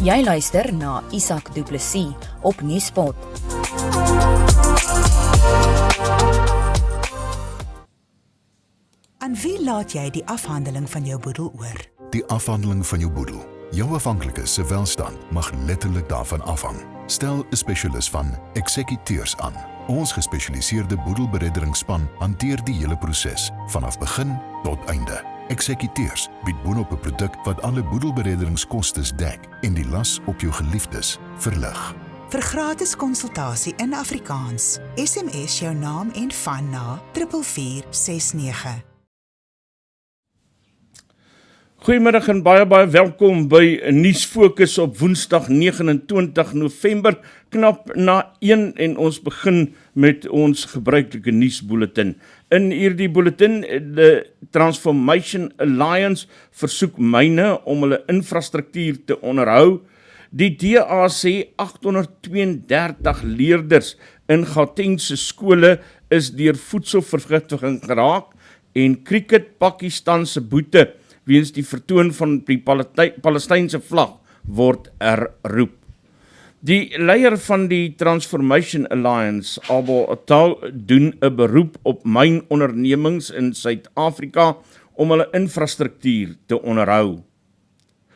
Jy luister na Isak Du Plessis op Nuuspod. Aan wie laat jy die afhandeling van jou boedel oor? Die afhandeling van jou boedel. Jou afhanklikes se welstand mag letterlik daarvan afhang. Stel 'n spesialis van Eksekuteurs aan. Ons gespesialiseerde boedelberedderingsspan hanteer die hele proses, vanaf begin tot einde. Eksekuteurs bied boonop 'n produk wat alle boedelberedderingskostes dek en die las op jou geliefdes verlig. Vir gratis konsultasie in Afrikaans, SMS jou naam en van na 44469. Goeiemiddag en baie welkom by Nuusfokus op Woensdag 29 November, knap na 1 en ons begin met ons gebruikelike nuusbulletin. In hierdie bulletin, die Transformation Alliance versoek myne om hulle infrastruktuur te onderhou. Die DA sê 832 leerders in Gautengse skole is deur voedselvergiftiging geraak en cricket Pakistan se boete weens die vertoon van die Palestynse vlag word herroep. Die leier van die Transformation Alliance, ABSA, doen 'n beroep op mynondernemings in Suid-Afrika om hulle infrastruktuur te onderhou,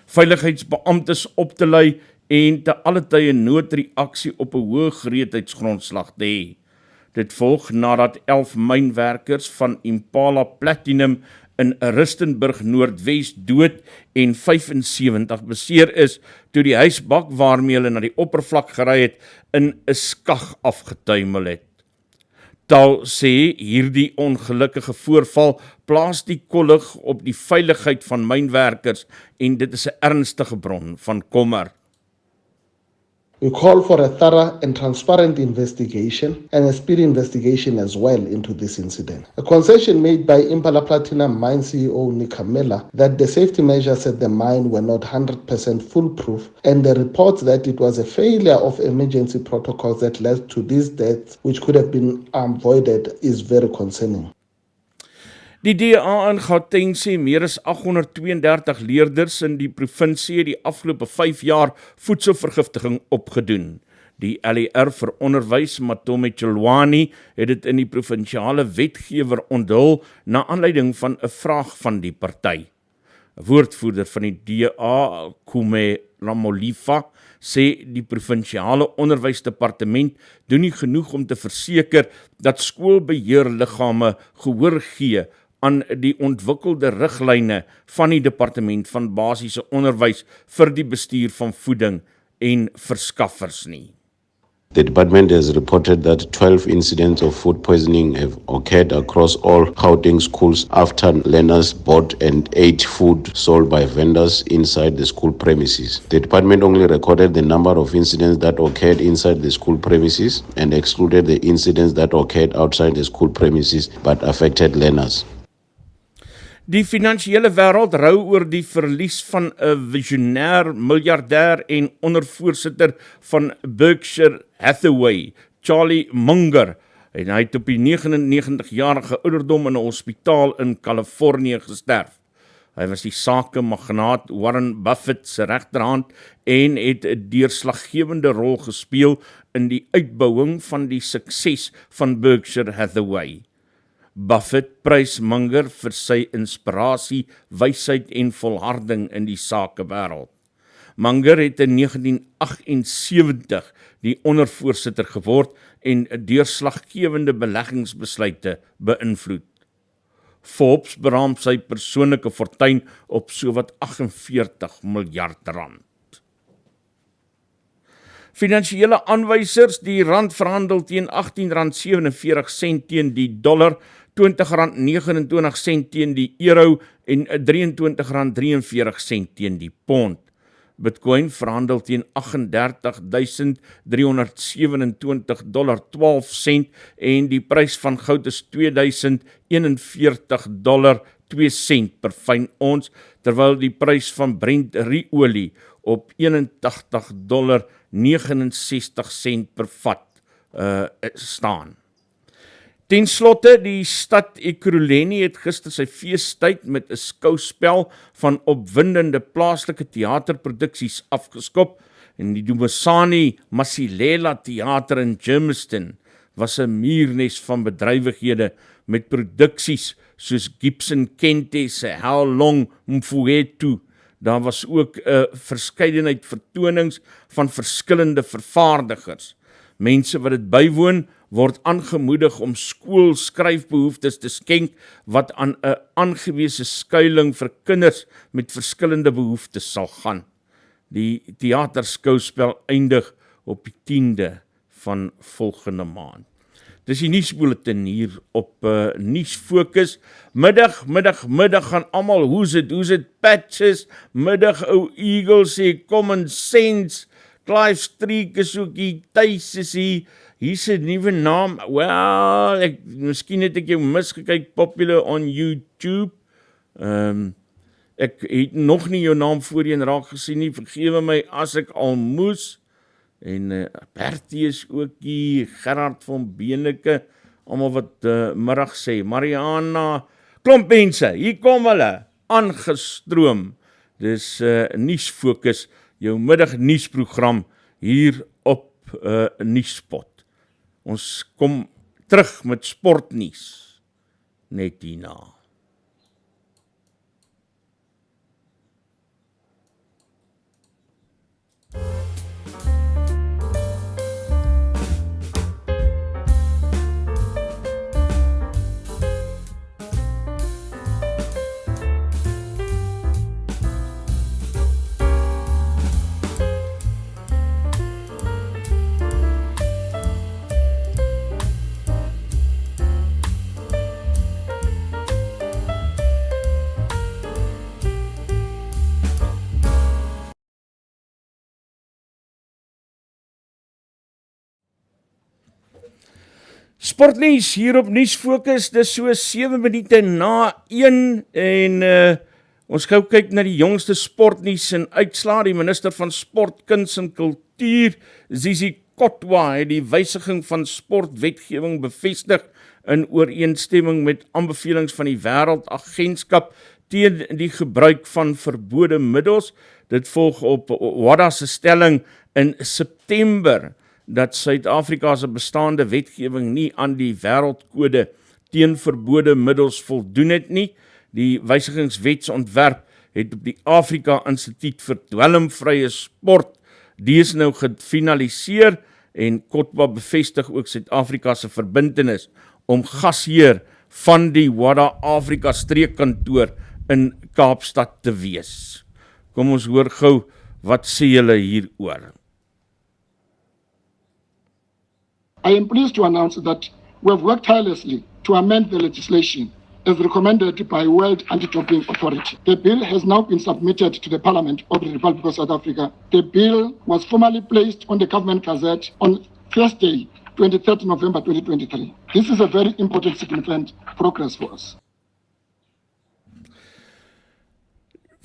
veiligheidsbeamptes op te lei en te alle tye noodreaksie op 'n hoë gereedheidsgrondslag te hê. Dit volg nadat 11 mynwerkers van Impala Platinum in Rustenburg Noordwes dood en 75 beseer is toe die huisbak waarmee hulle na die oppervlak gery het in 'n skag afgetuimel het. Taal sê hierdie ongelukkige voorval plaas die kollig op die veiligheid van mynwerkers en dit is 'n ernstige bron van kommer. We call for a thorough and transparent investigation and a speedy investigation as well into this incident. A concession made by Impala Platinum mine CEO Nika Miller that the safety measures at the mine were not 100% foolproof and the reports that it was a failure of emergency protocols that led to these deaths which could have been avoided is very concerning. Die DA in Gauteng sê meer as 832 leerders in die provinsie die afgelope 5 jaar voedselvergiftiging opgedoen. Die LER vir onderwys, Matome Chilwani, het dit in die provinsiale wetgewer onthul na aanleiding van 'n vraag van die party. 'n Woordvoerder van die DA, Kume Ramolifa, sê die provinsiale onderwysdepartement doen nie genoeg om te verseker dat skoolbeheerliggame gehoor gee aan die ontwikkelde riglyne van die departement van basiese onderwys vir die bestuur van voeding en verskaffers nie. The department has reported that 12 incidents of food poisoning have occurred across all Gauteng schools after learners bought and ate food sold by vendors inside the school premises. The department only recorded the number of incidents that occurred inside the school premises and excluded the incidents that occurred outside the school premises but affected learners. Die finansiële wêreld rou oor die verlies van 'n visionêr, miljardêr en ondervoorsitter van Berkshire Hathaway, Charlie Munger, en hy het op die 99-jarige ouderdom in 'n hospitaal in Kalifornië gesterf. Hy was die sakemagnaat Warren Buffett se regterhand en het 'n deurslaggewende rol gespeel in die uitbouing van die sukses van Berkshire Hathaway. Buffett prys Munger vir sy inspirasie, wysheid en volharding in die sakewêreld. Munger het in 1978 die ondervoorsitter geword en deurslaggewende beleggingsbesluite beïnvloed. Forbes beraam sy persoonlike fortuin op sowat 48 miljard rand. Finansiële aanwysers, die rand verhandel teen R18,47 teen die dollar, R20,29 teen die euro en R23,43 teen die pond. Bitcoin verhandel teen $38,327,12 en die prys van goud is $2,041,2 per fyn ons, terwyl die prys van Brent ruolie op $81,69 per vat staan. Ten slotte, die stad Ekurhuleni het gister sy feestyd met 'n skouspel van opwindende plaaslike teaterproduksies afgeskop en die Dumasani Masilela Theater in Germiston was 'n muurnes van bedrywighede met produksies soos Gibson Kente se How Long Mfowethu. Daar was ook 'n verskeidenheid vertonings van verskillende vervaardigers. Mense wat dit bywoon, word aangemoedig om skoolskryfbehoeftes te skenk wat aan 'n aangewese skuilings vir kinders met verskillende behoeftes sal gaan. Die teaterskouspel eindig op die 10de van volgende maand. Dis die nuusbulletin hier op Nuusfokus. Middag gaan almal, hoe's it patches, middag ou Eagle sê common sense, Clive Streak is ook hier, Thys is hier's 'n nuwe naam, well, miskien het ek jou misgekyk, popular on YouTube, ek het nog nie jou naam voorheen raak gesien nie, vergewe my as ek al moes, en Bertie is ook hier, Gerard van Beneke, almal wat middag sê, Mariana, klomp mense, hier kom hulle, aangestroom, dis Nuusfokus, jou middag nuusprogram hier op Nuuspod. Ons kom terug met sportnuus, net hierna. Sportnuus hier op Nuusfokus, dis so 7 minute na 1 en ons gou kyk na die jongste sportnuus en uitslaa. Die minister van Sport, Kuns en Kultuur, Zizi Kotwa, het die wysiging van sportwetgewing bevestig in ooreenstemming met aanbevelings van die Wêreldagentskap teen die gebruik van verbode middels. Dit volg op WADA se stelling in September dat Suid-Afrika se bestaande wetgewing nie aan die wêreldkode teen verbode middels voldoen het nie. Die wysigingswetsontwerp het op die Afrika Instituut vir Dwelmvrye Sport dies nou gefinaliseer en Kotwa bevestig ook Suid-Afrika se verbintenis om gasheer van die WADA Afrika streekkantoor in Kaapstad te wees. Kom ons hoor gou wat sê julle hieroor. I am pleased to announce that we have worked tirelessly to amend the legislation as recommended by World Anti-Doping Authority. The bill has now been submitted to the Parliament of the Republic of South Africa. The bill was formally placed on the Government Gazette on Thursday, 23rd November 2023. This is a very important, significant progress for us.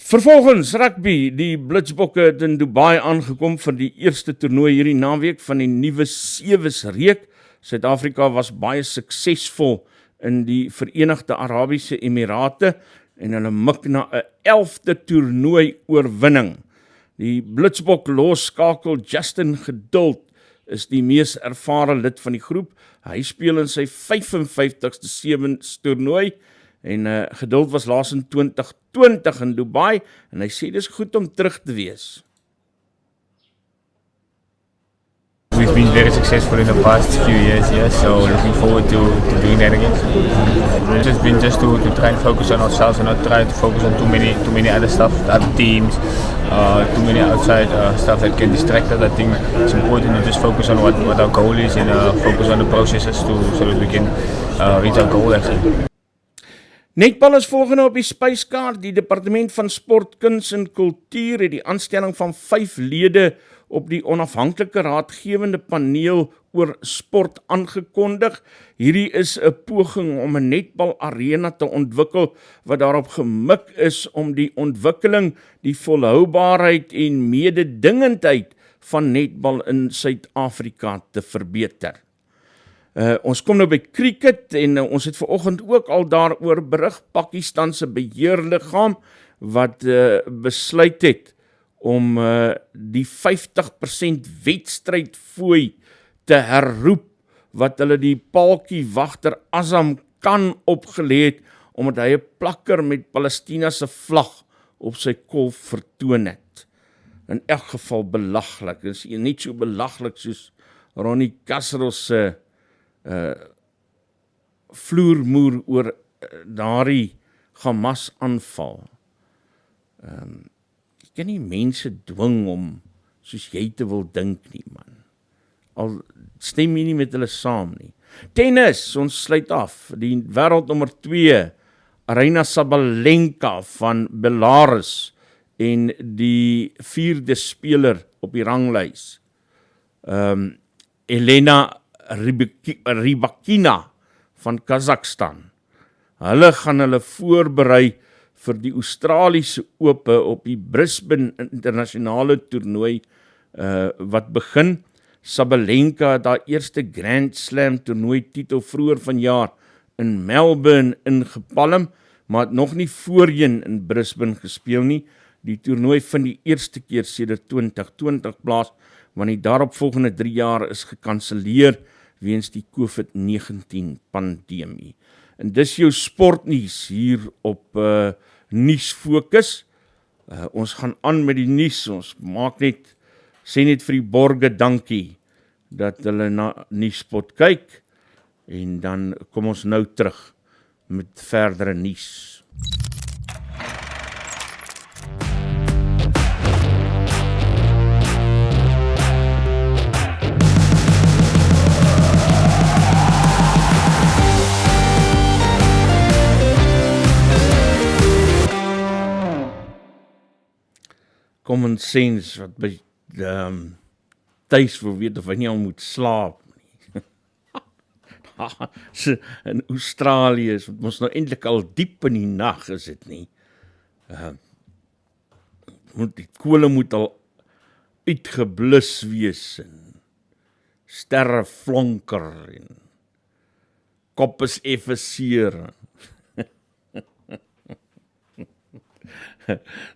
Vervolgens rugby, die Blitsbokke het in Dubai aangekom vir die eerste toernooi hierdie naweek van die nuwe Sewes reek. Suid-Afrika was baie suksesvol in die Verenigde Arabiese Emirate en hulle mik na 'n 11de toernooi oorwinning. Die Blitsbok losskakel Justin Geduld is die mees ervare lid van die groep. Hy speel in sy 55ste Sewens toernooi en Geduld was laas in 2020 in Dubai en hy sê dis goed om terug te wees. We've been very successful in the past few years, yes, so looking forward to doing that again. It's just been to try and focus on ourselves and not try to focus on too many other stuff, other teams, too many outside stuff that can distract us. I think it's important to just focus on what our goal is and focus on the processes so that we can reach our goal actually. Netbal is volgende op die spyskaart. Die Departement van Sport, Kuns en Kultuur het die aanstelling van 5 lede op die onafhanklike raadgewende paneel oor sport aangekondig. Hierdie is 'n poging om 'n netbal arena te ontwikkel wat daarop gemik is om die ontwikkeling, die volhoubaarheid en mededingendheid van netbal in Suid-Afrika te verbeter. Ons kom nou by cricket en ons het vanoggend ook al daaroor berig, Pakistan se beheerliggaam wat besluit het om die 50% wedstrydfooi te herroep wat hulle die paaltjiewagter Azam kan opgelê het omdat hy 'n plakker met Palestina se vlag op sy kolf vertoon het. In elk geval belaglik. Dit is nie so belaglik soos Ronnie Kasril se vloermoer oor daardie Hamas aanval. Jy kan nie mense dwing om soos jy te wil dink nie, man. Al stem jy nie met hulle saam nie. Tennis, ons sluit af. Die wêreldnommer 2, Aryna Sabalenka van Belarus en die 4de speler op die ranglys. Elena Rybakina van Kazakhstan. Hulle gaan hulle voorberei vir die Australiese Ope op die Brisbane internasionale toernooi wat begin. Sabalenka het haar eerste Grand Slam toernooi titel vroeër vanjaar in Melbourne ingepalm, maar het nog nie voorheen in Brisbane gespeel nie. Die toernooi vind die eerste keer sedert 2020 plaas, want die daaropvolgende 3 jaar is gekanseleer weens die COVID-19 pandemie. En dis jou sportnuus hier op Nuusfokus. Ons gaan aan met die nuus. Ons sê net vir die borge dankie dat hulle na Nuuspod kyk en dan kom ons nou terug met verdere nuus. Common sense wat by tuis wil weet of hy nie al moet slaap nie. In Australië is ons nou eintlik al diep in die nag, is dit nie? Die kole moet al uitgeblus wees en sterre flonker en kop is effe seer.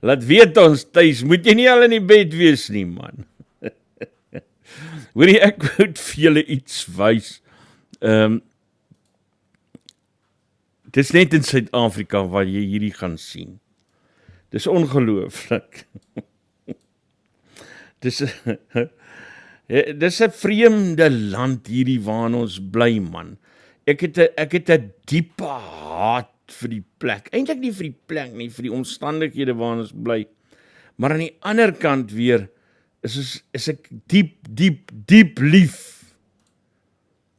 Laat weet ons tuis, moet jy nie al in die bed wees nie, man. Hoorie, ek moet vir julle iets wys. Dis net in Suid-Afrika waar jy hierdie gaan sien. Dis ongelooflik. Dis 'n vreemde land hierdie waarin ons bly, man. Ek het 'n diepe haat vir die plek. Eintlik nie vir die plek nie, vir die omstandighede waarin ons bly. Maar aan die ander kant weer is ek diep lief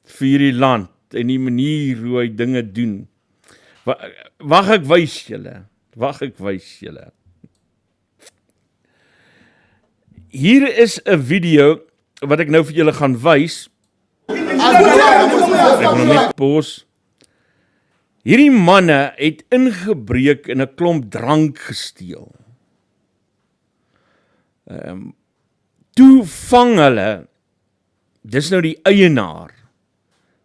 vir hierdie land en die manier hoe hy dinge doen. Wag ek wys julle. Hier is 'n video wat ek nou vir julle gaan wys. Ek wil net pause. Hierdie manne het ingebreek en 'n klomp drank gesteel. Toe vang hulle, dis nou die eienaar,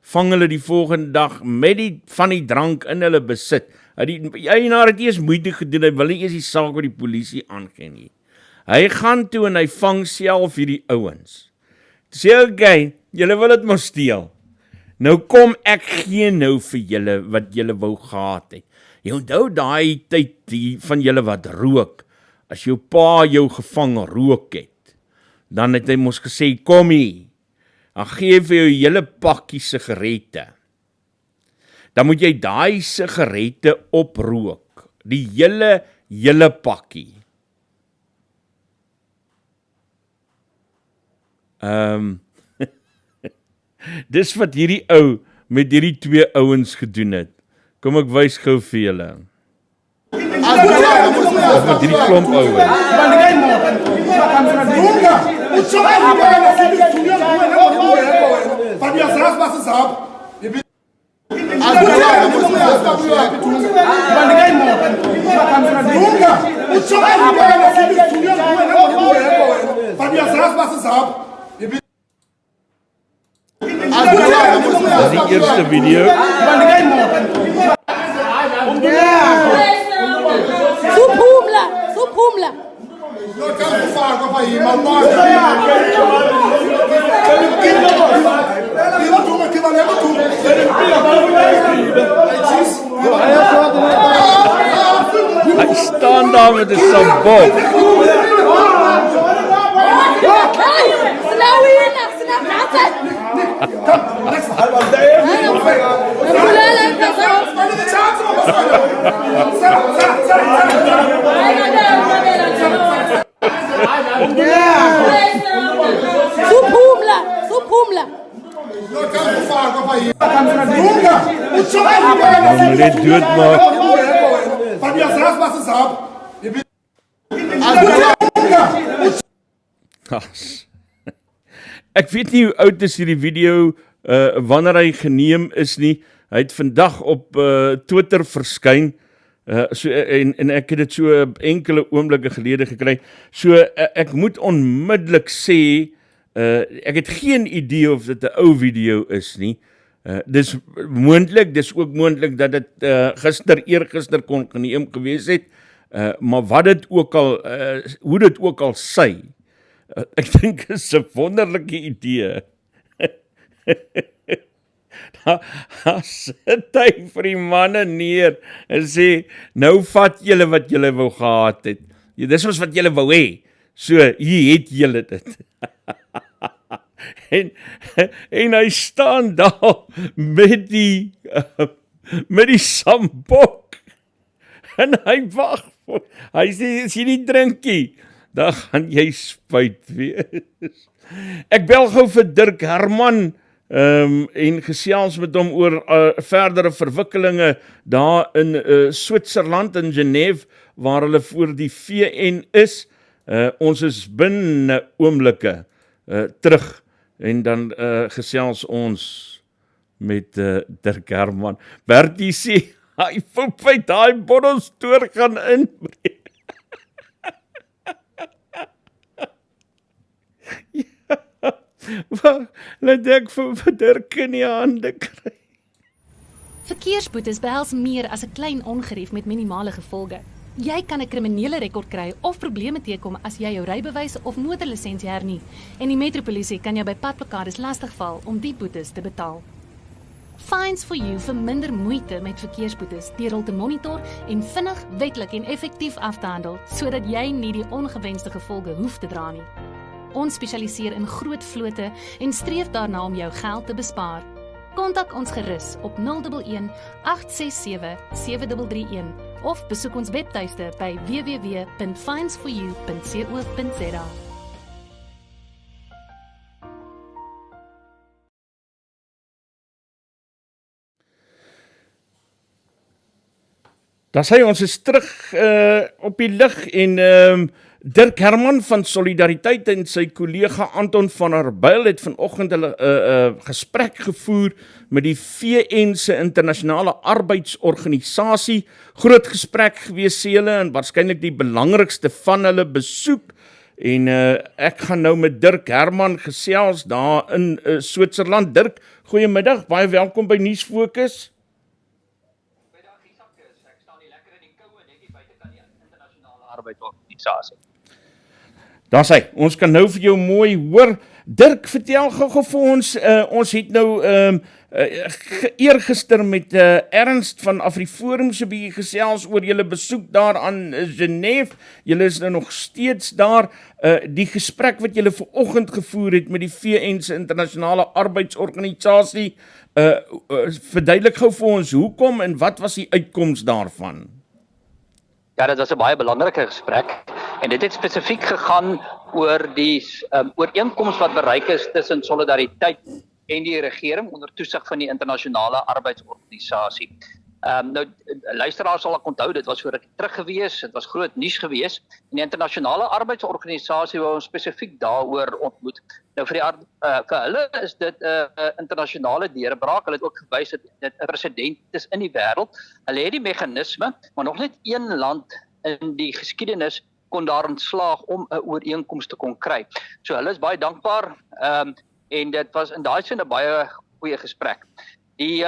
vang hulle die volgende dag met van die drank in hulle besit. Die eienaar het eers moeite gedoen, hy wil nie eers die saak by die polisie aangee nie. Hy gaan toe en hy vang self hierdie ouens. Sê, okay, julle wil dit mos steel. Nou kom ek gee nou vir julle wat julle wou gehad het. Jy onthou daai tyd van julle wat rook, as jou pa jou gevang rook het, dan het hy mos gesê, kom hier, dan gee vir jou hele pakkie sigarette. Dan moet jy daai sigarette oprook, die hele pakkie. Dis wat hierdie ou met hierdie 2 ouens gedoen het. Kom ek wys gou vir julle. Of met hierdie klomp ouens. die eerste video. Sophumla. Hy staan daar met 'n sambok. Sophumla. Moet dit doodmaak. Ek weet nie hoe oud is hierdie video, wanneer hy geneem is nie. Hy het vandag op Twitter verskyn, en ek het dit so enkele oomblikke gelede gekry. So ek moet onmiddellik sê, ek het geen idee of dit 'n ou video is nie. Dis ook moontlik dat dit eergister kon geneem gewees het, maar wat dit ook al, hoe dit ook al sy, ek dink is 'n wonderlike idee. Daar sit hy vir die manne neer en sê, nou vat julle wat julle wou gehad het. Dis was wat julle wou hê. So, hier het julle dit. En hy staan daar met die sambok. En hy wag. Hy sê, as jy nie drinkie, dan gaan jy spuit wees. Ek bel gou vir Dirk Herman, en gesels met hom oor verdere verwikkelinge daar in Switserland, in Genève, waar hulle voor die VN is. Ons is binne oomblikke terug, en dan gesels ons met Dirk Herman. Bertie sê, hy voel by daai Boedels toer gaan inbreek. Laat ek vir Dirk in die hande kry. Verkeersboetes behels meer as 'n klein ongerief met minimale gevolge. Jy kan 'n kriminele rekord kry of probleme teekom as jy jou rybewys of motorlisensie hernie. En die metropolisie kan jou by padblokkades lastigval om die boetes te betaal. Fines for You vir minder moeite met verkeersboetes deur hul te monitor en vinnig, wetlik en effektief af te handel, sodat jy nie die ongewenste gevolge hoef te dra nie. Ons spesialiseer in groot vlote en streef daarna om jou geld te bespaar. Kontak ons gerus op 011 867 7331 of besoek ons webtuiste by www.finesforyou.co.za. Dan sê ons is terug op die lig en Dirk Herman van Solidariteit en sy kollega Anton van der Byl het vanoggend hulle gesprek gevoer met die VN se internasionale arbeidsorganisasie. Groot gesprek gewees sê hulle en waarskynlik die belangrikste van hulle besoek. En ek gaan nou met Dirk Herman gesels daar in Switserland. Dirk, goeiemiddag, baie welkom by Nuusfokus. Arbeidsorganisasie. Daar sê, ons kan nou vir jou mooi hoor. Dirk, vertel gou vir ons, ons het nou eergister met Ernst van Afriforum so 'n bietjie gesels oor julle besoek daar aan Genève. Julle is nou nog steeds daar. Die gesprek wat julle vanoggend gevoer het met die VN se internasionale arbeidsorganisasie, verduidelik gou vir ons hoekom en wat was die uitkoms daarvan? Ja, dit was 'n baie belangrike gesprek en dit het spesifiek gegaan oor die ooreenkoms wat bereik is tussen Solidariteit en die regering onder toesig van die internasionale arbeidsorganisasie. Nou, luisteraars sal ek onthou, dit was voor ek terug gewees, dit was groot nuus gewees, en die internasionale arbeidsorganisasie wou ons spesifiek daaroor ontmoet. Nou, vir hulle is dit internasionale deurbraak, hulle het ook gewys dat dit 'n presedent is in die wêreld. Hulle het die meganisme, maar nog net een land in die geskiedenis kon daarin slaag om 'n ooreenkoms te kon kry. So hulle is baie dankbaar, en dit was in daai sin 'n baie goeie gesprek. Die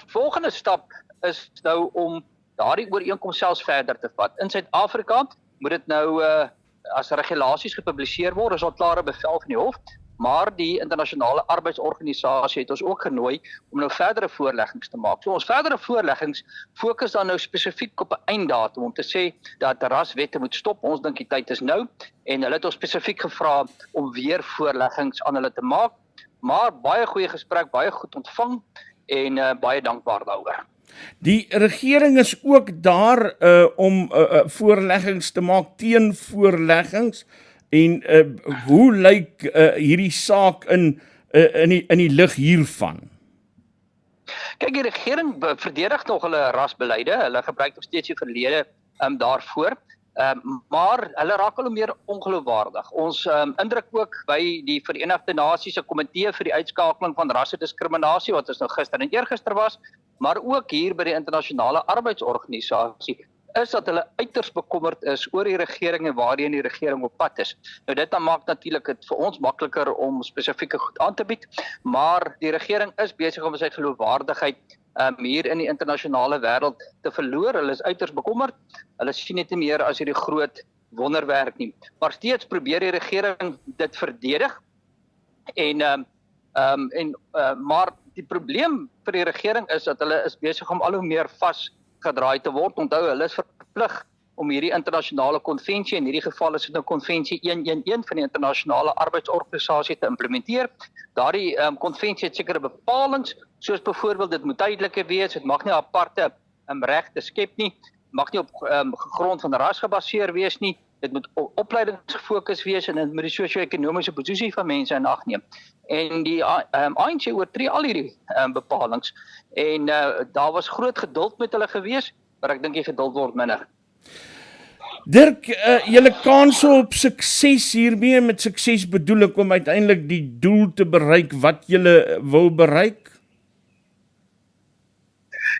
volgende stap is nou om daardie ooreenkoms selfs verder te vat. In Suid-Afrika moet dit nou as regulasies gepubliseer word, is al klare bevel van die hof, maar die internasionale arbeidsorganisasie het ons ook genooi om nou verdere voorleggings te maak. So ons verdere voorleggings fokus dan nou spesifiek op 'n einddatum om te sê dat raswette moet stop. Ons dink die tyd is nou en hulle het ons spesifiek gevra om weer voorleggings aan hulle te maak. Maar baie goeie gesprek, baie goed ontvang en baie dankbaar daaroor. Die regering is ook daar om voorleggings te maak teen voorleggings en hoe lyk hierdie saak in die lig hiervan? Kyk, die regering verdedig nog hulle rasbeleide, hulle gebruik nog steeds die verlede daarvoor, maar hulle raak al meer ongeloofwaardig. Ons indruk ook by die Verenigde Nasies se komitee vir die uitskakeling van rassediskriminasie, wat ons nou gister en eergister was, maar ook hier by die internasionale arbeidsorganisasie, is dat hulle uiters bekommerd is oor die regering en waarheen die regering op pad is. Nou dit dan maak natuurlik dit vir ons makliker om spesifieke goed aan te bied, maar die regering is besig om sy geloofwaardigheid hier in die internasionale wêreld te verloor. Hulle is uiters bekommerd. Hulle sien dit nie meer as hierdie groot wonderwerk nie. Maar steeds probeer die regering dit verdedig maar die probleem vir die regering is dat hulle is besig om al hoe meer vasgedraai te word. Onthou, hulle is verplig om hierdie internasionale konvensie, in hierdie geval is dit nou konvensie 111 van die internasionale arbeidsorganisasie te implementeer. Daardie konvensie het sekere bepalings, soos byvoorbeeld dit moet tydelike wees, dit mag nie aparte regte skep nie, mag nie op grond van ras gebaseer wees nie, dit moet opleidingsgefokus wees en dit moet die sosio-ekonomiese posisie van mense in ag neem. En die ANC oortree al hierdie bepalings en daar was groot geduld met hulle gewees, maar ek dink die geduld word minder. Dirk, julle kanse op sukses hiermee, met sukses bedoel ek om uiteindelik die doel te bereik wat julle wil bereik?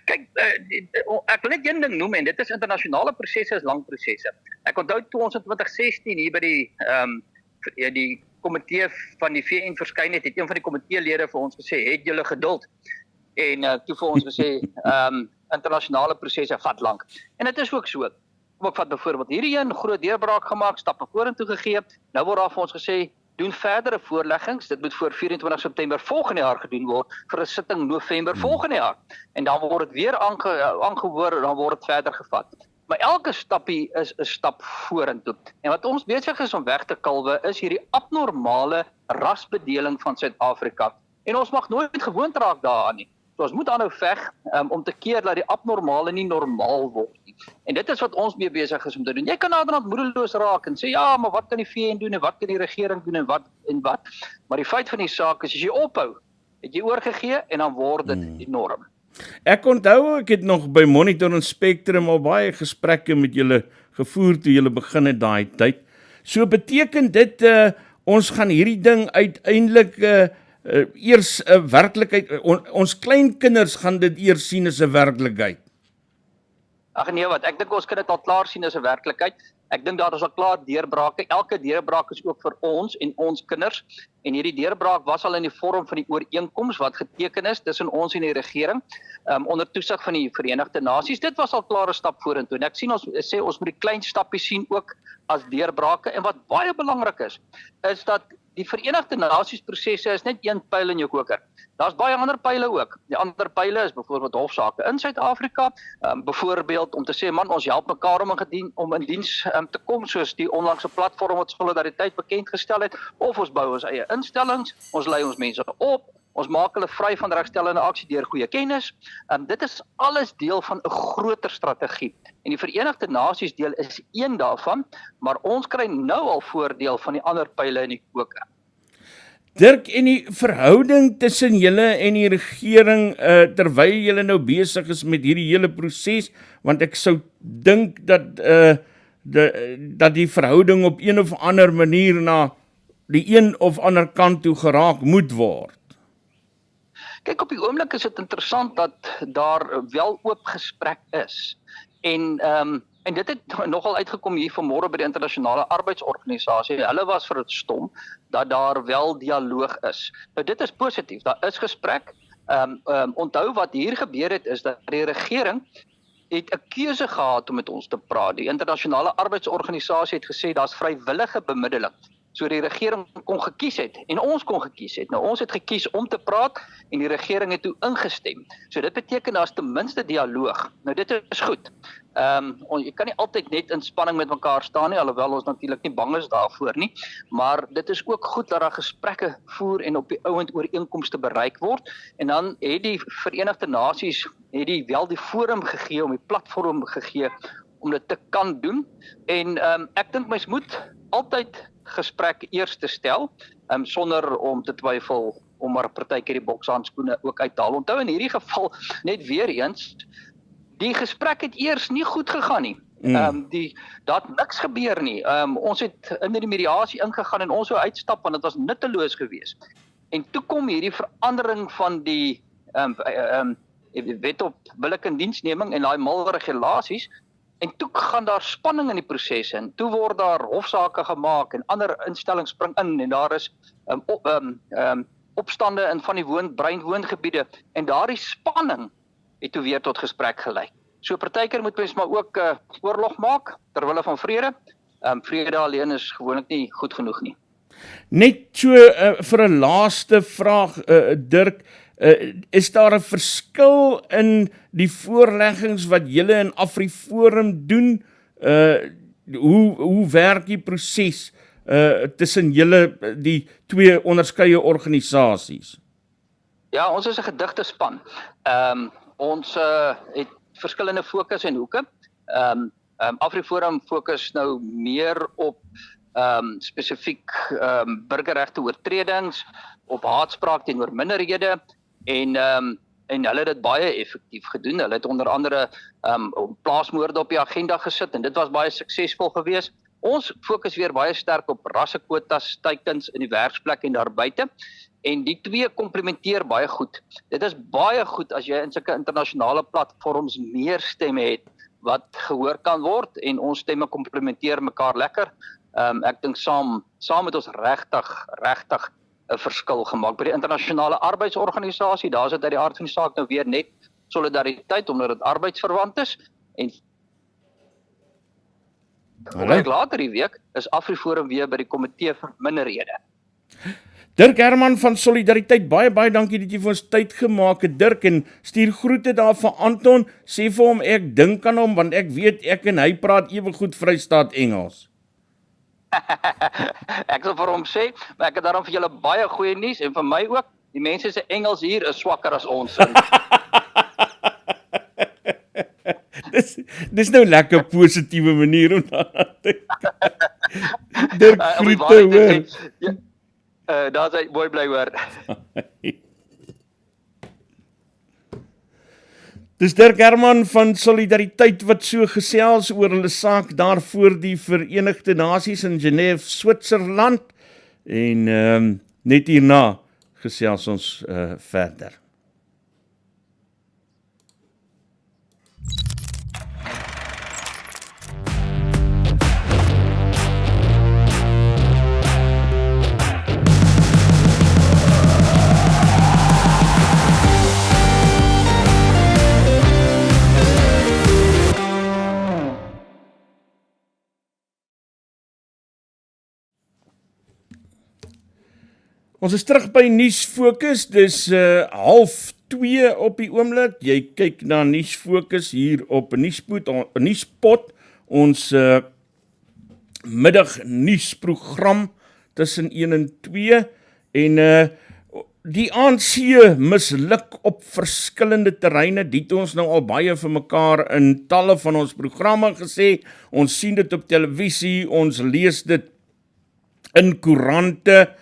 Kyk, ek wil net een ding noem en dit is internasionale prosesse is lang prosesse. Ek onthou toe ons in 2016 hier by die komitee van die VN verskyn het een van die komiteelede vir ons gesê, het julle geduld? En toe vir ons gesê, internasionale prosesse vat lank. En dit is ook so. Kom ek vat byvoorbeeld hierdie een groot deurbraak gemaak, stappe vorentoe gegee. Nou word daar vir ons gesê, doen verdere voorleggings. Dit moet voor 24 September volgende jaar gedoen word vir 'n sitting November volgende jaar. En dan word dit weer aangehoor en dan word dit verder gevat. Maar elke stappie is 'n stap vorentoe. En wat ons besig is om weg te kalwe is hierdie abnormale rasbedeling van Suid-Afrika. En ons mag nooit gewoond raak daaraan nie. So ons moet aanhou veg om te keer dat die abnormale nie normaal word nie. En dit is wat ons mee besig is om te doen. Jy kan naderhand moedeloos raak en sê ja, maar wat kan die VN doen en wat kan die regering doen en wat. Maar die feit van die saak is as jy ophou, het jy oorgegee en dan word dit die norm. Ek onthou ek het nog by Monitor en Spectrum al baie gesprekke met julle gevoer toe julle begin het daai tyd. So beteken dit ons gaan hierdie ding uiteindelik eers 'n werklikheid, ons kleinkinders gaan dit eers sien as 'n werklikheid. Ag nee, ek dink ons kan dit al klaar sien as 'n werklikheid. Ek dink daar is al klaar deurbrake. Elke deurbraak is ook vir ons en ons kinders. En hierdie deurbraak was al in die vorm van die ooreenkoms wat geteken is tussen ons en die regering onder toesig van die Verenigde Nasies. Dit was al klare stap vorentoe. En ek sien ons sê ons moet die klein stappies sien ook as deurbrake. En wat baie belangrik is dat die Verenigde Nasies prosesse is net een pyl in jou koker. Daar's baie ander pyle ook. Die ander pyle is byvoorbeeld hofsaake in Suid-Afrika, byvoorbeeld om te sê man, ons help mekaar om in diens te kom, soos die onlangse platform wat Solidariteit bekend gestel het, of ons bou ons eie instellings, ons lei ons mense op, ons maak hulle vry van regstellende aksie deur goeie kennis. Dit is alles deel van 'n groter strategie. En die Verenigde Nasies deel is een daarvan, maar ons kry nou al voordeel van die ander pyle in die koker. Dirk, en die verhouding tussen julle en die regering terwyl julle nou besig is met hierdie hele proses, want ek sou dink dat die verhouding op een of ander manier na die een of ander kant toe geraak moet word. Kyk, op die oomblik is dit interessant dat daar wel oop gesprek is. En dit het nogal uitgekom hier vanmôre by die internasionale arbeidsorganisasie. Hulle was verstom dat daar wel dialoog is. Nou dit is positief, daar is gesprek. Onthou wat hier gebeur het is dat die regering het 'n keuse gehad om met ons te praat. Die internasionale arbeidsorganisasie het gesê daar's vrywillige bemiddeling. So die regering kon gekies het en ons kon gekies het. Nou ons het gekies om te praat en die regering het toe ingestem. So dit beteken daar's ten minste dialoog. Nou dit is goed. Jy kan nie altyd net in spanning met mekaar staan nie, alhoewel ons natuurlik nie bang is daarvoor nie, maar dit is ook goed dat daar gesprekke voer en op die ouend ooreenkomste bereik word. En dan het die Verenigde Nasies wel die forum gegee, om die platform gegee om dit te kan doen. En ek dink mens moet altyd gesprek eers te stel, sonder om te twyfel om maar partykeer die bokshandskoene ook uit te haal. Onthou in hierdie geval net weer eens, die gesprek het eers nie goed gegaan nie. Daar het niks gebeur nie. Ons het in die mediasie ingegaan en ons wou uitstap want dit was nutteloos geweest. En toe kom hierdie verandering van die wet op billike indiensneming en daai mal regulasies. En toe gaan daar spanning in die proses en toe word daar hofsaake gemaak en ander instellings spring in en daar is opstande in van die woongebiede en daardie spanning het toe weer tot gesprek gelei. So partykeer moet mens maar ook oorlog maak ter wille van vrede. Vrede alleen is gewoonlik nie goed genoeg nie. Net so vir 'n laaste vraag, Dirk, is daar 'n verskil in die voorleggings wat julle in AfriForum doen? Hoe werk die proses tussen julle die twee onderskeie organisasies? Ja, ons is 'n gedigte span. Ons het verskillende fokus en hoeke. AfriForum fokus nou meer op spesifiek burgerregte oortredings, op haatspraak teenoor minderhede en hulle het dit baie effektief gedoen. Hulle het onder andere plaasmoorde op die agenda gesit en dit was baie suksesvol geweest. Ons fokus weer baie sterk op rassekwotas, teikens in die werksplek en daar buite. En die twee komplementeer baie goed. Dit is baie goed as jy in sulke internasionale platforms meer stemme het wat gehoor kan word en ons stemme komplementeer mekaar lekker. Ek dink saam het ons regtig 'n verskil gemaak. By die internasionale arbeidsorganisasie, daar is dit uit die aard van die saak nou weer net solidariteit omdat dit arbeidsverwant is en later die week is AfriForum weer by die komitee vir minderhede. Dirk Herman van Solidariteit, baie dankie dat jy vir ons tyd gemaak het, Dirk, en stuur groete daar vir Anton, sê vir hom ek dink aan hom, want ek weet ek en hy praat ewe goed Vrystaat Engels. Ek sal vir hom sê, maar ek het daarom vir julle baie goeie nuus en vir my ook, die mense se Engels hier is swakker as ons. Dis nou lekker positiewe manier om daarna te kyk. Dirk, groete hoor. Daar is hy, mooi bly hoor. Dis Dirk Herman van Solidariteit wat so gesels oor hulle saak daar voor die Verenigde Nasies in Genève, Switserland. En net hierna gesels ons verder. Ons is terug by Nuusfokus, dis 1:30 op die oomblik. Jy kyk na Nuusfokus hier op Nuuspod, ons middagnuusprogram tussen 1 en 2. En die ANC misluk op verskillende terreine, dit ons nou al baie vir mekaar in talle van ons programme gesê. Ons sien dit op televisie, ons lees dit in koerante.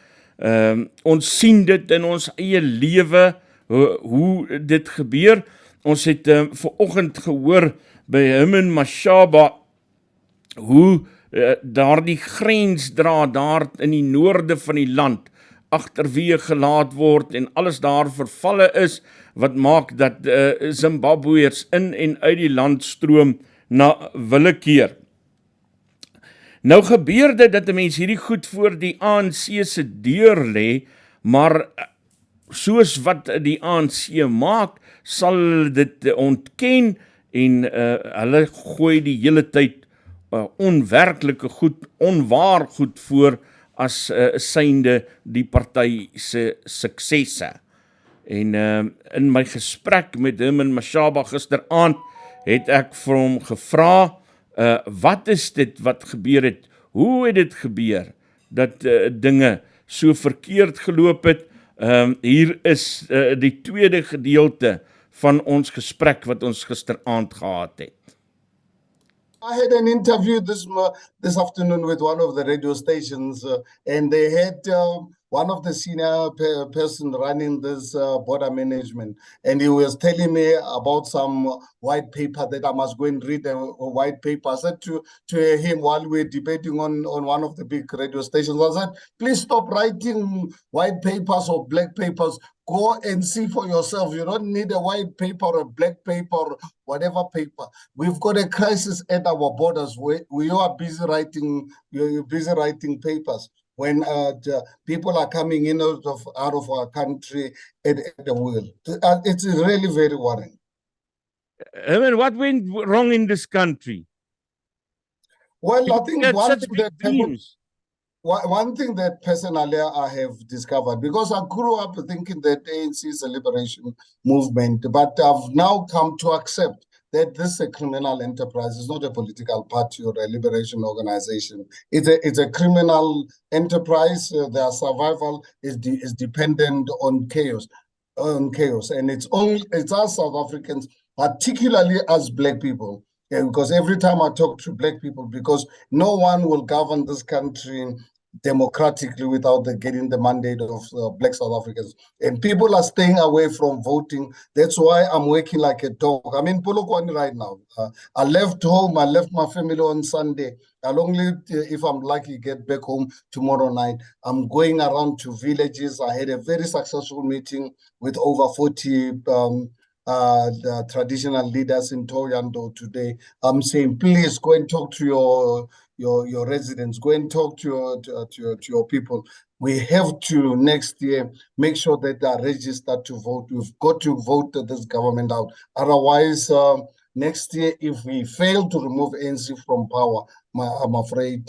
Ons sien dit in ons eie lewe, hoe dit gebeur. Ons het vanoggend gehoor by Herman Mashaba, hoe daar die grensdraad daar in die noorde van die land agterweë gelaat word en alles daar vervalle is, wat maak dat Zimbabweërs in en uit die land stroom na willekeur. Nou gebeur dit dat 'n mens hierdie goed voor die ANC se deur lê, maar soos wat die ANC maak, sal hulle dit ontken en hulle gooi die hele tyd onwerklike goed, onwaar goed voor as synde die party se suksesse. En in my gesprek met hom en Mashaba gisteraand het ek vir hom gevra, wat is dit wat gebeur het? Hoe het dit gebeur dat dinge so verkeerd geloop het? Hier is die tweede gedeelte van ons gesprek wat ons gisteraand gehad het. I had an interview this afternoon with one of the radio stations, and they had one of the senior person running this border management, and he was telling me about some white paper that I must go and read a white paper. I said to him while we were debating on one of the big radio stations, I said, please stop writing white papers or black papers. Go and see for yourself. You don't need a white paper or a black paper or whatever paper. We've got a crisis at our borders. We are busy writing. You're busy writing papers when people are coming in out of our country at the will. It's really very worrying. I mean, what went wrong in this country? Well, I think one thing that personally I have discovered, because I grew up thinking that ANC is a liberation movement, but I've now come to accept that this is a criminal enterprise. It's not a political party or a liberation organization. It's a criminal enterprise. Their survival is dependent on chaos. And it's us South Africans, particularly as Black people. Because every time I talk to Black people, because no one will govern this country democratically without getting the mandate of Black South Africans. And people are staying away from voting. That's why I'm working like a dog. I'm in Polokwane right now. I left home. I left my family on Sunday. I'll only, if I'm lucky, get back home tomorrow night. I'm going around to villages. I had a very successful meeting with over 40 the traditional leaders in Thohoyandou today. I'm saying, please go and talk to your residents, go and talk to your people. We have to next year make sure that they are registered to vote. We've got to vote this government out. Otherwise, next year, if we fail to remove ANC from power, I'm afraid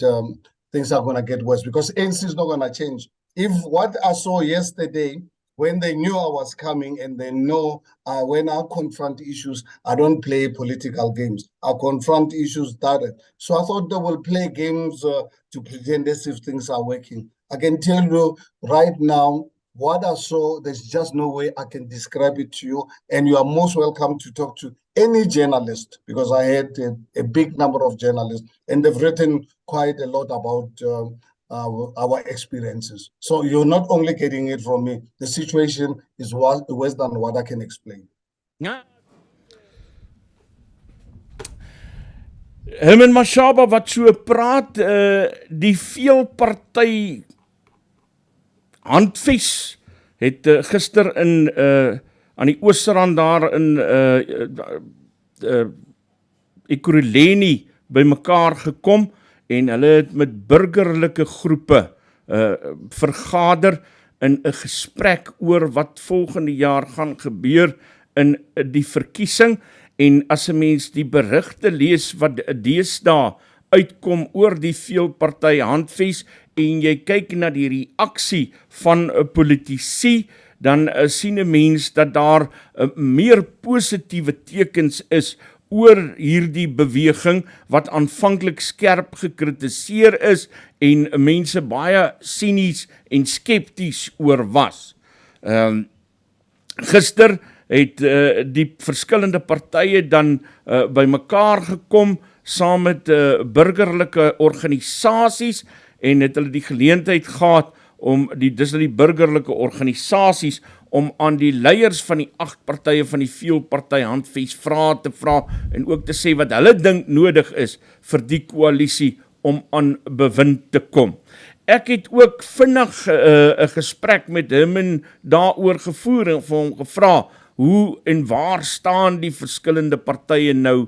things are going to get worse, because ANC is not going to change. If what I saw yesterday, when they knew I was coming and they know when I confront issues, I don't play political games. I confront issues direct. So I thought they will play games to pretend as if things are working. I can tell you right now, what I saw, there's just no way I can describe it to you. And you are most welcome to talk to any journalist, because I had a big number of journalists, and they've written quite a lot about our experiences. So you're not only getting it from me. The situation is worse than what I can explain. Ja. Hom en Mashaba wat so praat, die veelparty handves het gister aan die Oosterrand daar in Ekurhuleni by mekaar gekom, en hulle het met burgerlike groepe vergader in 'n gesprek oor wat volgende jaar gaan gebeur in die verkiesing. En as 'n mens die berigte lees wat deesdae uitkom oor die veelparty handves, en jy kyk na die reaksie van politici, dan sien 'n mens dat daar meer positiewe tekens is oor hierdie beweging wat aanvanklik skerp gekritiseer is en mense baie sinies en skepties oor was. Gister het die verskillende partye dan by mekaar gekom saam met burgerlike organisasies, en het hulle die geleentheid gehad om dis die burgerlike organisasies om aan die leiers van die 8 partye van die veelparty handves vrae te vra, en ook te sê wat hulle dink nodig is vir die koalisie om aan bewind te kom. Ek het ook vinnig 'n gesprek met hom en daaroor gevoer en vir hom gevra, hoe en waar staan die verskillende partye nou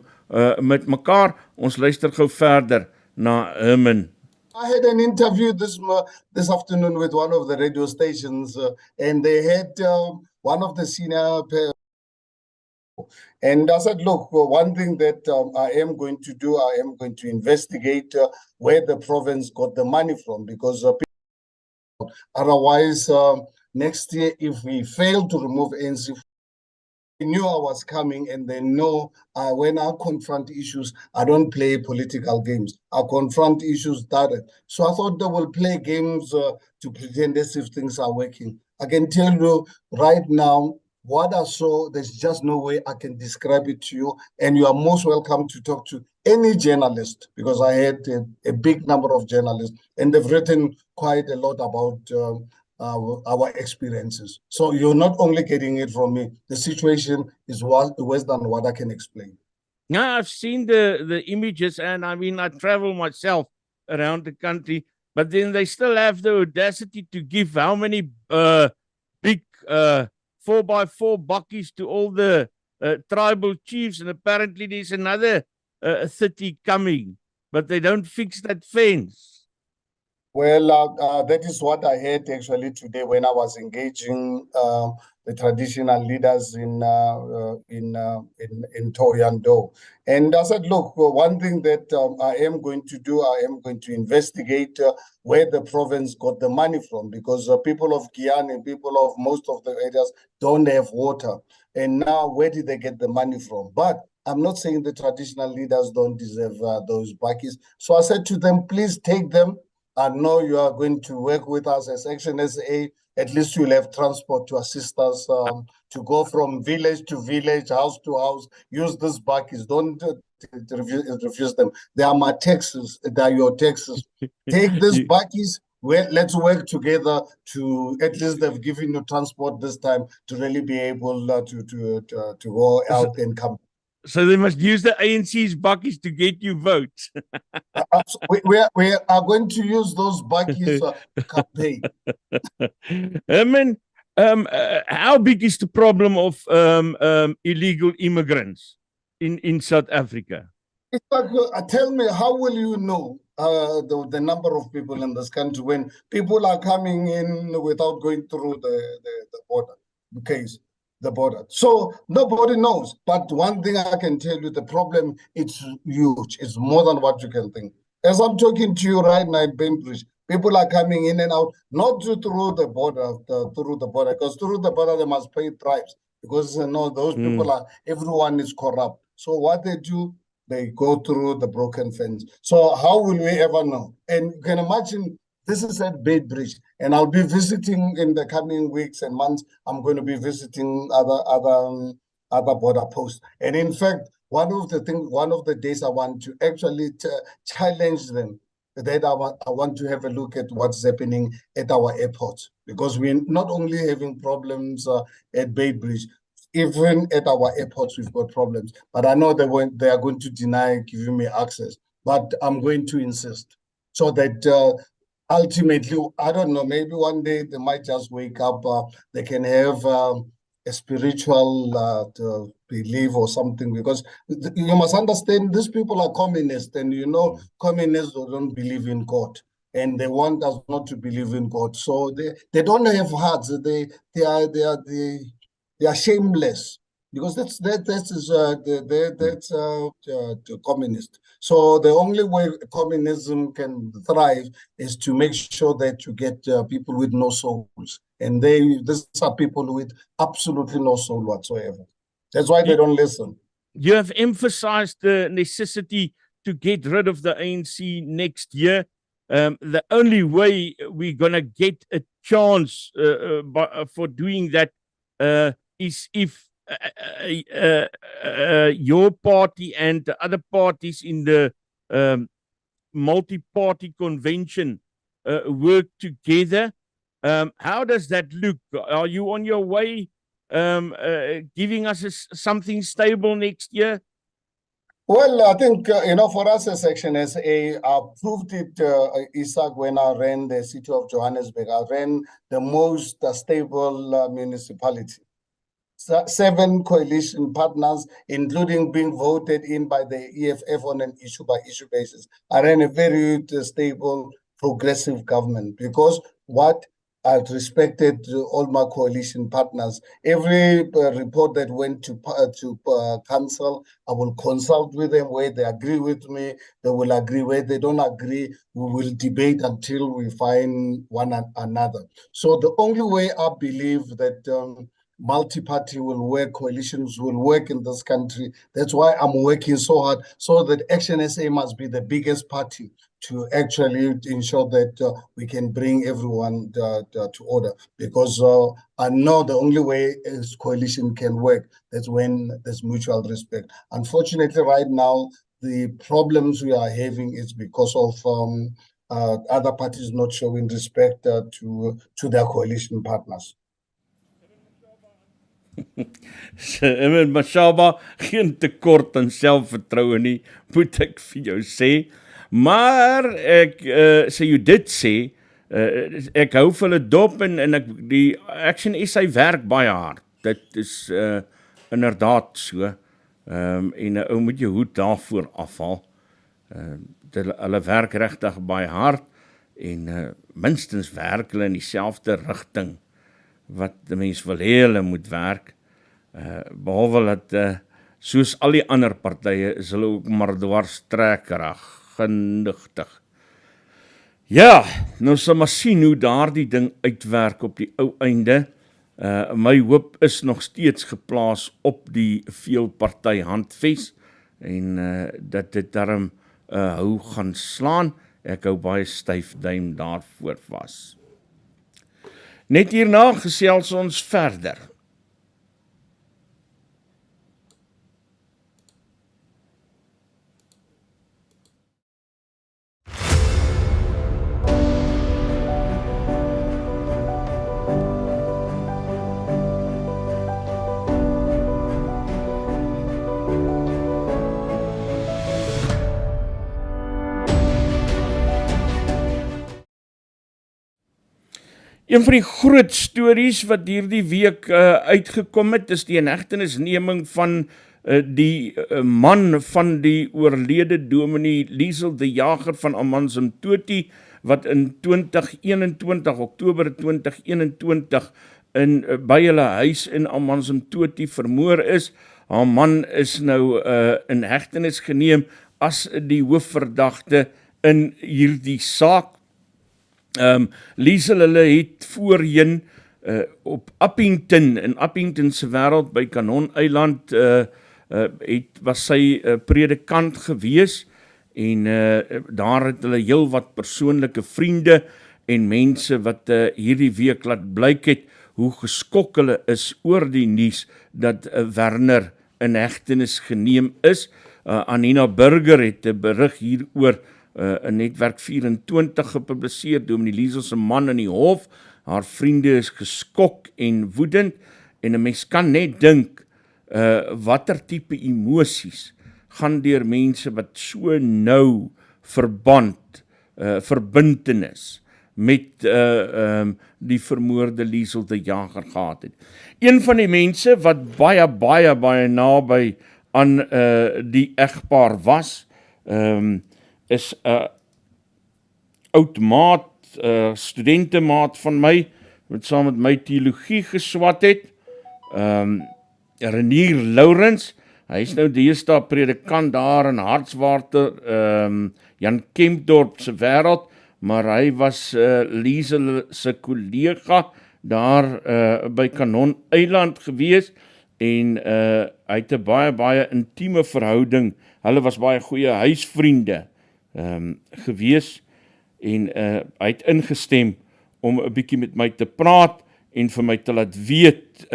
met mekaar? Ons luister gou verder na hom. I had an interview this afternoon with one of the radio stations, and they had one of the senior. And I said, look, one thing that I am going to do, I am going to investigate where the province got the money from, because otherwise, next year, if we fail to remove ANC, they knew I was coming, and they know when I confront issues, I don't play political games. I confront issues direct. So I thought they will play games to pretend as if things are working. I can tell you right now, what I saw, there's just no way I can describe it to you. And you are most welcome to talk to any journalist, because I had a big number of journalists, and they've written quite a lot about our experiences. So you're not only getting it from me. The situation is worse than what I can explain. Now, I've seen the images, and I mean, I travel myself around the country, but then they still have the audacity to give how many big 4x4 buckies to all the tribal chiefs, and apparently there's another 30 coming, but they don't fix that fence. Well, that is what I heard actually today when I was engaging the traditional leaders in Thohoyandou. And I said, look, one thing that I am going to do, I am going to investigate where the province got the money from, because people of Guyana and people of most of the areas don't have water. And now, where did they get the money from? But I'm not saying the traditional leaders don't deserve those buckies. So I said to them, please take them. I know you are going to work with us as Action SA. At least you'll have transport to assist us to go from village to village, house to house. Use these buckies. Don't refuse them. They are my taxes. They are your taxes. Take these buckies. Well, let's work together to, at least they've given you transport this time to really be able to go out and come. So they must use the ANC's buckies to get you votes. We are going to use those buckies to campaign. How big is the problem of illegal immigrants in South Africa? It's like, tell me, how will you know the number of people in this country when people are coming in without going through the border? The border. So nobody knows. But one thing I can tell you, the problem, it's huge. It's more than what you can think. As I'm talking to you right now at Bainbridge, people are coming in and out, not through the border, because through the border they must pay tribes, because those people are, everyone is corrupt. So what they do, they go through the broken fence. So how will we ever know? And you can imagine, this is at Bainbridge, and I'll be visiting in the coming weeks and months. I'm going to be visiting other border posts. And in fact, one of the days I want to actually challenge them, that I want to have a look at what's happening at our airports, because we're not only having problems at Bainbridge, even at our airports we've got problems. But I know they are going to deny giving me access, but I'm going to insist, so that ultimately, I don't know, maybe one day they might just wake up, they can have a spiritual belief or something, because you must understand, these people are communists, and communists don't believe in God, and they want us not to believe in God. So they don't have hearts. They are shameless, because that's communist. So the only way communism can thrive is to make sure that you get people with no souls, and these are people with absolutely no soul whatsoever. That's why they don't listen. You have emphasized the necessity to get rid of the ANC next year. The only way we're gonna get a chance for doing that is if your party and the other parties in the multi-party convention work together. How does that look? Are you on your way giving us something stable next year? Well, I think, for us as Action SA, I proved it, Isak, when I ran the city of Johannesburg. I ran the most stable municipality. 7 coalition partners, including being voted in by the EFF on an issue-by-issue basis. I ran a very stable progressive government, because what I've respected all my coalition partners. Every report that went to council, I will consult with them. Where they agree with me, they will agree. Where they don't agree, we will debate until we find one another. So the only way I believe that multi-party will work, coalitions will work in this country. That's why I'm working so hard, so that Action SA must be the biggest party to actually ensure that we can bring everyone to order. Because I know the only way is coalition can work. That's when there's mutual respect. Unfortunately, right now, the problems we are having is because of other parties not showing respect to their coalition partners. Mashaba, geen tekort aan selfvertroue nie, moet ek vir jou sê. Maar ek sê jy dit sê, ek hou vir hulle dop en ek die Action SA werk baie hard. Dit is inderdaad so. En 'n ou moet jou hoed daarvoor afhaal. Hulle werk regtig baie hard en minstens werk hulle in dieselfde rigting wat die mens wil hê hulle moet werk, behalwe dat soos al die ander partye is hulle ook maar dwarstrekkerig, genigtig. Ja, nou sal maar sien hoe daardie ding uitwerk op die ou einde. My hoop is nog steeds geplaas op die veelparty handves en dat dit darm hou gaan slaan. Ek hou baie styf duim daarvoor vas. Net hierna gesels ons verder. Een van die groot stories wat hierdie week uitgekom het, is die inhegtenisneming van die man van die oorlede dominee Liezel de Jager van Amanzimtoti, wat in 2021, Oktober 2021, by hulle huis in Amanzimtoti vermoor is. Haar man is nou in hegtenis geneem as die hoofverdagte in hierdie saak. Liezel, hulle het voorheen op Appington, in Appington se wêreld by Kanon-eiland, was sy predikant gewees en daar het hulle heel wat persoonlike vriende en mense wat hierdie week laat blyk het hoe geskok hulle is oor die nuus dat Werner in hegtenis geneem is. Anina Burger het 'n berig hieroor in Netwerk 24 gepubliseer, Dominee Liezel se man in die hof. Haar vriende is geskok en woedend en 'n mens kan net dink watter tipe emosies gaan deur mense wat so nou verbintenis met die vermoorde Liezel de Jager gehad het. Een van die mense wat baie naby aan die egpaar was, is 'n oud maat, studentemaat van my, wat saam met my teologie geswat het, Renier Lourens. Hy is nou deesdae predikant daar in Hartswater, Jan Kempdorp se wêreld, maar hy was Liezel se kollega daar by Kanon-eiland gewees en hy het 'n baie intieme verhouding. Hulle was baie goeie huisvriende gewees en hy het ingestem om 'n bietjie met my te praat en vir my te laat weet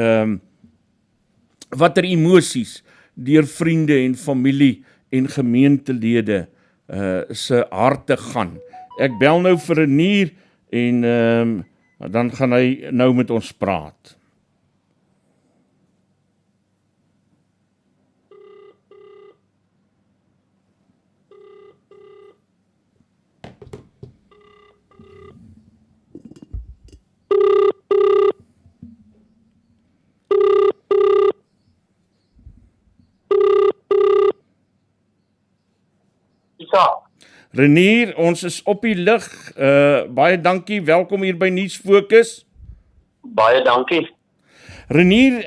watter emosies deur vriende en familie en gemeentelede se harte gaan. Ek bel nou vir 'n uur en dan gaan hy nou met ons praat. Renier, ons is op die lig. Baie dankie, welkom hier by Nuus Fokus. Baie dankie. Renier,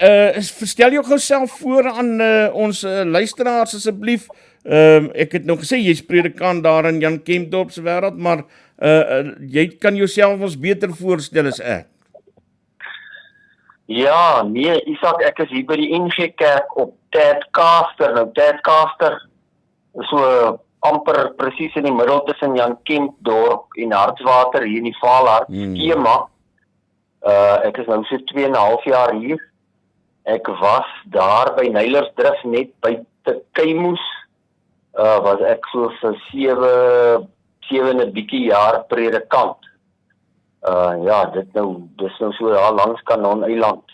verstel jou gou self voor aan ons luisteraars asseblief. Ek het nog gesê, jy's predikant daar in Jan Kempdorp se wêreld, maar jy kan jouself ons beter voorstel as ek. Ja, nee, Isak, ek is hier by die NG Kerk op Tjekrekening. Nou, Tjekrekening is so amper presies in die middel tussen Jan Kempdorp en Hartswater hier in die Vaalhart skema. Ek is nou so 2,5 jaar hier. Ek was daar by Nylersdrif net buite Keimoes. Was ek so vir 7 en 'n bietjie jaar predikant. Ja, dis nou so daar langs Kanon-eiland,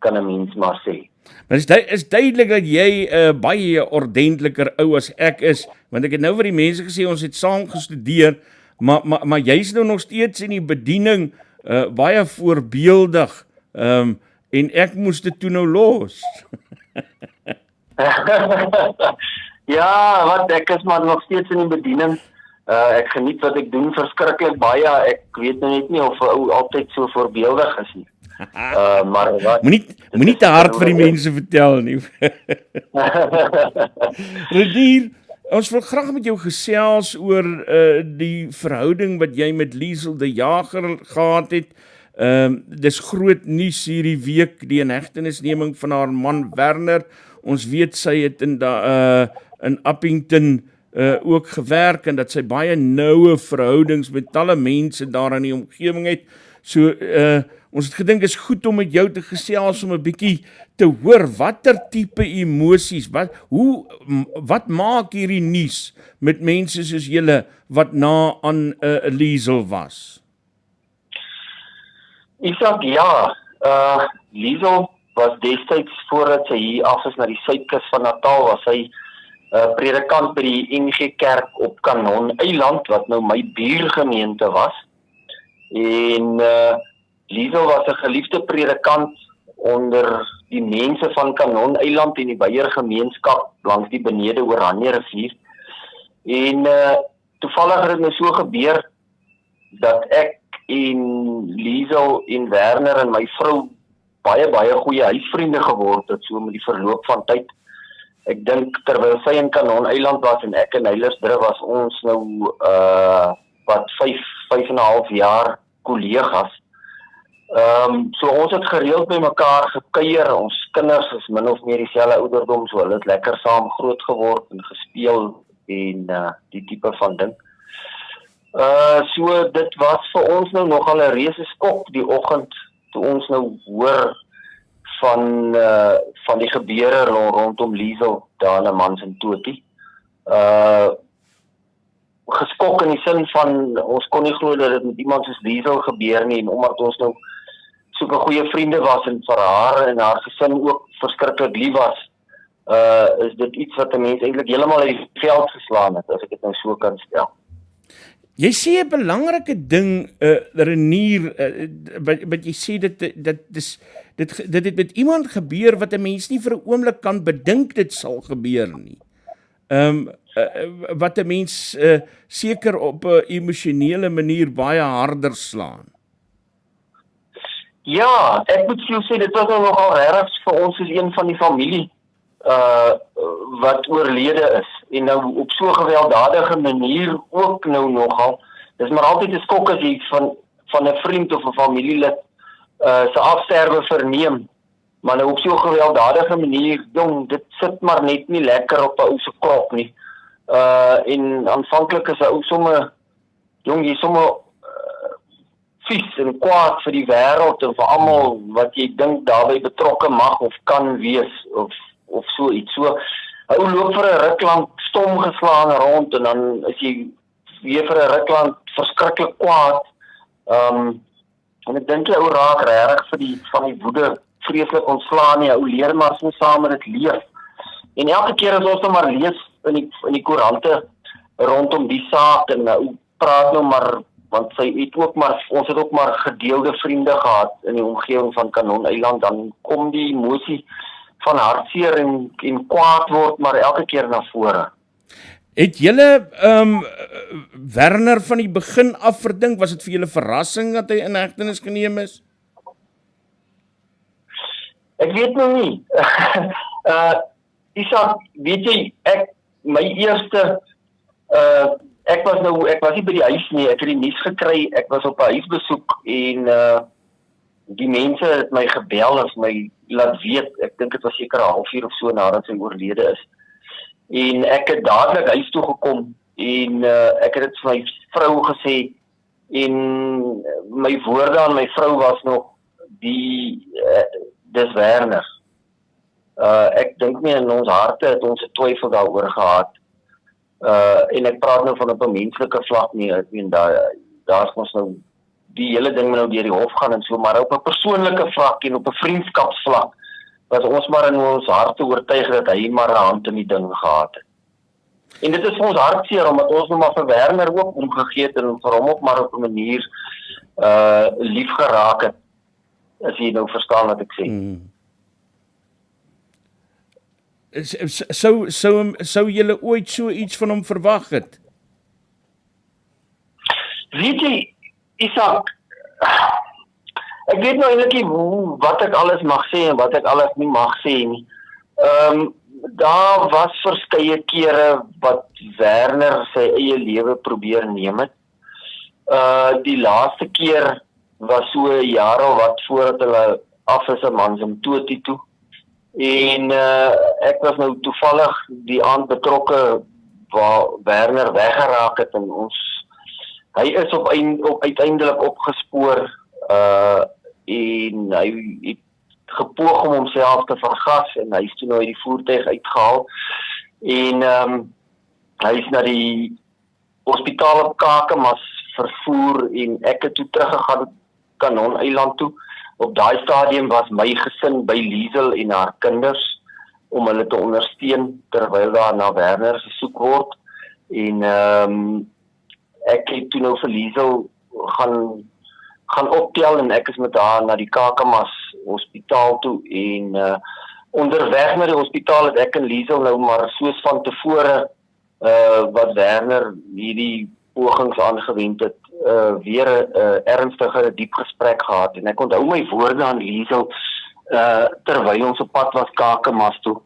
kan 'n mens maar sê. Maar is duidelik dat jy baie ordentliker ou as ek is, want ek het nou vir die mense gesê, ons het saam gestudeer, maar jy's nou nog steeds in die bediening, baie voorbeeldig, en ek moes dit toe nou los. Ja, wat ek is maar nog steeds in die bediening. Ek geniet wat ek doen verskriklik baie. Ek weet nou net nie of 'n ou altyd so voorbeeldig is nie. Maar wat Moenie te hard vir die mense vertel nie. Renier, ons wil graag met jou gesels oor die verhouding wat jy met Liezel de Jager gehad het. Dis groot nuus hierdie week, die inhegtenisneming van haar man Werner. Ons weet sy het in Appington ook gewerk en dat sy baie noue verhoudings met talle mense daar in die omgewing het. So ons het gedink is goed om met jou te gesels om 'n bietjie te hoor watter tipe emosies, wat maak hierdie nuus met mense soos julle wat na aan Liezel was? Isak, ja, Liezel was destyds voordat sy hier af is na die suidkus van Natal, was sy predikant by die NG Kerk op Kanon-eiland, wat nou my buurgemeente was. En Liezel was 'n geliefde predikant onder die mense van Kanon-eiland en die Beier gemeenskap langs die Benede Oranje rivier. En toevallig het dit nou so gebeur dat ek en Liezel en Werner en my vrou baie goeie huisvriende geword het, so met die verloop van tyd. Ek dink terwyl sy in Kanon-eiland was en ek in Nylersdrif was ons nou 5,5 jaar kollegas. So ons het gereeld by mekaar gekuier, ons kinders is min of meer dieselfde ouderdom, so hulle het lekker saam groot geword en gespeel en die tipe van ding. So dit was vir ons nou nogal 'n reuse skok die oggend toe ons nou hoor van die gebeure rondom Liezel daar in Mansentotie. Geskok in die sin van ons kon nie glo dat dit met iemand soos Liezel gebeur nie, en omdat ons nou soeke goeie vriende was en vir haar en haar gesin ook verskriklik lief was, is dit iets wat 'n mens eintlik heeltemal uit die veld geslaan het, as ek dit nou so kan stel. Jy sê 'n belangrike ding, Renier, wat jy sê dit het met iemand gebeur wat 'n mens nie vir 'n oomblik kan bedink dit sal gebeur nie. Wat 'n mens seker op 'n emosionele manier baie harder slaan. Ja, ek moet vir jou sê, dit was nou nogal regtig vir ons as een van die familie wat oorlede is. En nou op so 'n gewelddadige manier ook nou nogal. Dis maar altyd 'n skok as jy van 'n vriend of 'n familielid se afsterwe verneem. Maar nou op so 'n gewelddadige manier, jong, dit sit maar net nie lekker op 'n ou se krop nie. En aanvanklik is 'n ou sommer, jong, jy sommer vies en kwaad vir die wêreld en vir almal wat jy dink daarbey betrokke mag of kan wees of so iets. So, ou loop vir 'n ruk lank stom geslaan rond en dan is jy weer vir 'n ruk lank verskriklik kwaad. En ek dink jy ou raak regtig van die woede vreeslik ontslaan nie. Ou leer maar so saam met dit leef. En elke keer as ons nou maar lees in die koerante rondom die saak en ou praat nou maar, want ons het ook maar gedeelde vriende gehad in die omgewing van Kanon-eiland, dan kom die emosie van hartseer en kwaad word maar elke keer na vore. Het julle Werner van die begin af verdink? Was dit vir julle verrassing dat hy in hegtenis geneem is? Ek weet nou nie. Isak, weet jy, my eerste, ek was nie by die huis nie, ek het die nuus gekry, ek was op 'n huisbesoek en die mense het my gebel en my laat weet, ek dink dit was seker 'n halfuur of so nadat sy oorlede is. En ek het dadelik huis toe gekom en ek het dit vir my vrou gesê en my woorde aan my vrou was nog dis Werner. Ek dink nie in ons harte het ons 'n twyfel daaroor gehad. En ek praat nou van op 'n menslike vlak nie, ek meen daar's ons nou die hele ding nou deur die hof gaan en so, maar op 'n persoonlike vlak en op 'n vriendskapsvlak was ons maar in ons harte oortuig dat hy maar 'n hand in die ding gehad het. En dit is vir ons hartseer omdat ons nou maar vir Werner ook omgegee het en vir hom ook maar op 'n manier lief geraak het, as jy nou verstaan wat ek sê. Sou julle ooit so iets van hom verwag het? Weet jy, Isak, ek weet nou eintlik nie wat ek alles mag sê en wat ek alles nie mag sê nie. Daar was verskeie kere wat Werner sy eie lewe probeer neem het. Die laaste keer was so 'n jaar of wat voordat hulle af is 'n man se dood toe. En ek was nou toevallig die aand betrokke waar Werner weggeraak het en hy is uiteindelik opgespoor en hy het gepoog om homself te vergas en hy is toe nou uit die voertuig uitgehaal en hy is na die hospitaal op Kakemas vervoer en ek het toe teruggegaan Kanon-eiland toe. Op daai stadium was my gesin by Liezel en haar kinders om hulle te ondersteun terwyl daar na Werner gesoek word en ek het toe nou vir Liezel gaan optel en ek is met haar na die Kakemas hospitaal toe en onderweg na die hospitaal het ek en Liezel nou maar soos van tevore wat Werner hierdie pogings aangewend het weer 'n ernstige diep gesprek gehad en ek onthou my woorde aan Liezel terwyl ons op pad was Kakemas toe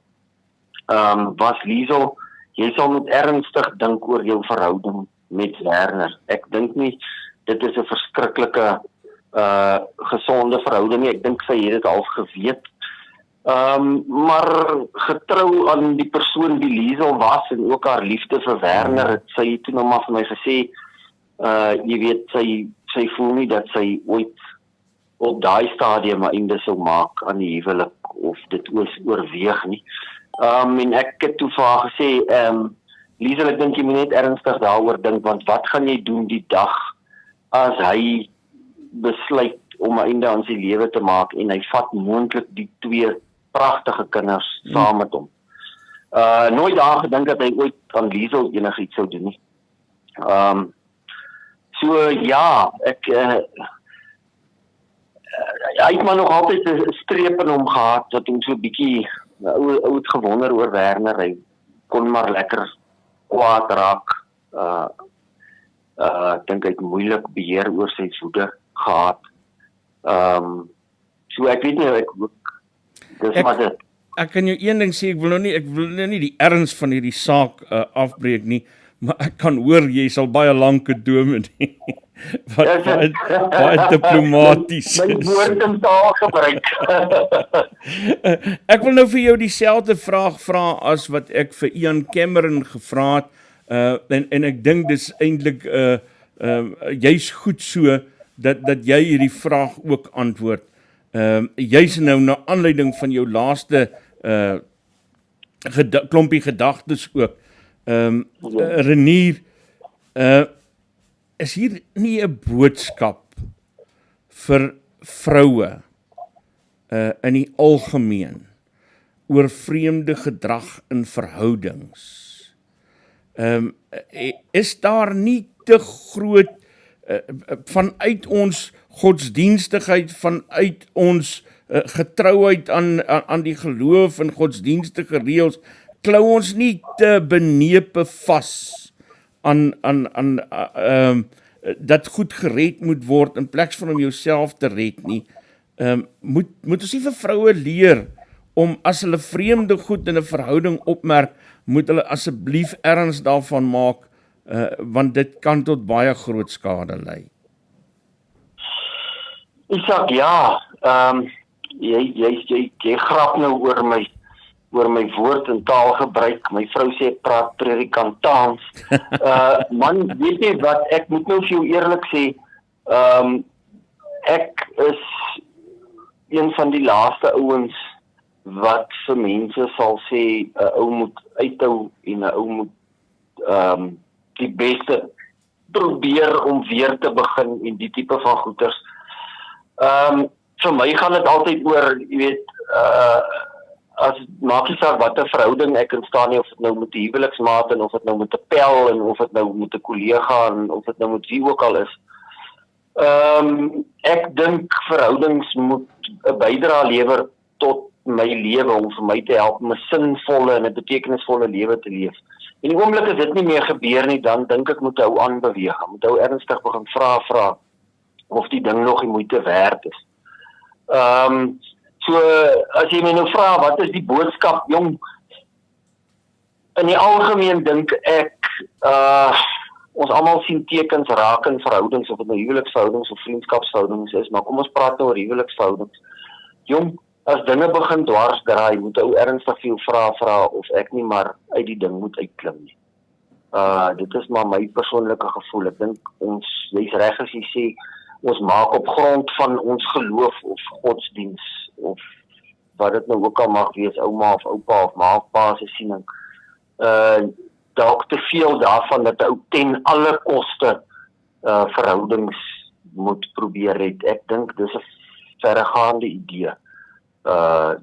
was Liezel, jy sal moet ernstig dink oor jou verhouding met Werner. Ek dink nie dit is 'n verskriklike gesonde verhouding nie. Ek dink sy het dit al geweet. Maar getrou aan die persoon die Liezel was en ook haar liefde vir Werner het sy toe nog maar vir my gesê jy weet, sy voel nie dat sy ooit op daai stadium 'n einde sou maak aan die huwelik of dit oorweeg nie. En ek het toe vir haar gesê, Liezel, ek dink jy moet net ernstig daaroor dink, want wat gaan jy doen die dag as hy besluit om 'n einde aan sy lewe te maak en hy vat moontlik die 2 pragtige kinders saam met hom. Nooit daar gedink dat hy ooit aan Liezel enigiets sou doen nie. So ja, hy het maar nog altyd 'n streep in hom gehad, dat hom so 'n bietjie ou het gewonder oor Werner, hy kon maar lekker kwaad raak. Ek dink hy het moeilik beheer oor sy woede gehad. So ek weet nie, dis maar dit. Ek kan jou een ding sê, ek wil nou nie die erns van hierdie saak afbreek nie, maar ek kan hoor, jy sal baie lank dome nie. Wat baie diplomaties is. My woordentaal gebruik. Ek wil nou vir jou dieselfde vraag vra as wat ek vir Ian Cameron gevra het, en ek dink dis eintlik jy's goed so, dat jy hierdie vraag ook antwoord. Jy's nou na aanleiding van jou laaste klompie gedagtes ook. Renier, is hier nie 'n boodskap vir vroue in die algemeen oor vreemde gedrag in verhoudings? Is daar nie te groot vanuit ons godsdienstigheid, vanuit ons getrouheid aan die geloof en godsdienstige reëls, klou ons nie te benepe vas aan dat goed gered moet word in plaas van om jouself te red nie. Moet ons nie vir vroue leer om as hulle vreemde goed in 'n verhouding opmerk, moet hulle asseblief erns daarvan maak, want dit kan tot baie groot skade lei. Isak, ja, jy grap nou oor my woord en taalgebruik. My vrou sê ek praat predikantaans. Man, weet jy wat, ek moet nou vir jou eerlik sê, ek is een van die laaste ouens wat vir mense sal sê, 'n ou moet uithou en 'n ou moet die beste probeer om weer te begin en die tipe van goeters. Vir my gaan dit altyd oor, jy weet, as maak nie saak wat 'n verhouding ek in staan nie, of dit nou met 'n huweliksmaat en of dit nou met 'n pel en of dit nou met 'n kollega en of dit nou met wie ook al is. Ek dink verhoudings moet 'n bydrae lewer tot my lewe om vir my te help om 'n sinvolle en 'n betekenisvolle lewe te leef. En die oomblik as dit nie meer gebeur nie, dan dink ek moet ou aanbeweeg. Moet ou ernstig begin vra of die ding nog die moeite werd is. So as jy my nou vra wat is die boodskap, jong, in die algemeen dink ek ons almal sien tekens raak in verhoudings, of dit nou huweliksverhoudings of vriendskapsverhoudings is, maar kom ons praat nou oor huweliksverhoudings. Jong, as dinge begin dwars draai, moet ou ernstig veel vra of ek nie maar uit die ding moet uitklim nie. Dit is maar my persoonlike gevoel. Ek dink jy's reg as jy sê, ons maak op grond van ons geloof of godsdiens, of wat dit nou ook al mag wees, ouma of oupa of ma of pa se siening. Dalk te veel daarvan dat ou ten alle koste verhoudings moet probeer red. Ek dink dis 'n verregaande idee.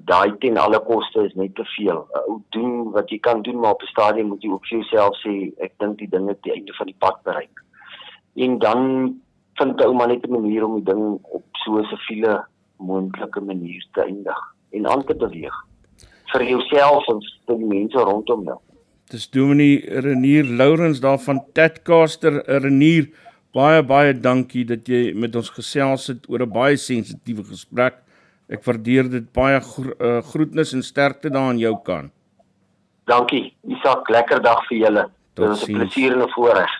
Daai ten alle koste is net te veel. Ou doen wat jy kan doen, maar op 'n stadium moet jy ook vir jouself sê, ek dink die ding het die einde van die pad bereik. En dan vind ou maar net 'n manier om die ding op so 'n siviele moontlike manier te eindig en aan te beweeg. Vir jouself en vir die mense rondom jou. Dis Dominee Renier Lourens daar van Tadcaster. Renier, baie dankie dat jy met ons gesels het oor 'n baie sensitiewe gesprek. Ek waardeer dit baie, groetnis en sterkte daar aan jou kant. Dankie, Isak, lekker dag vir julle. Dit was 'n plesier en 'n voorreg.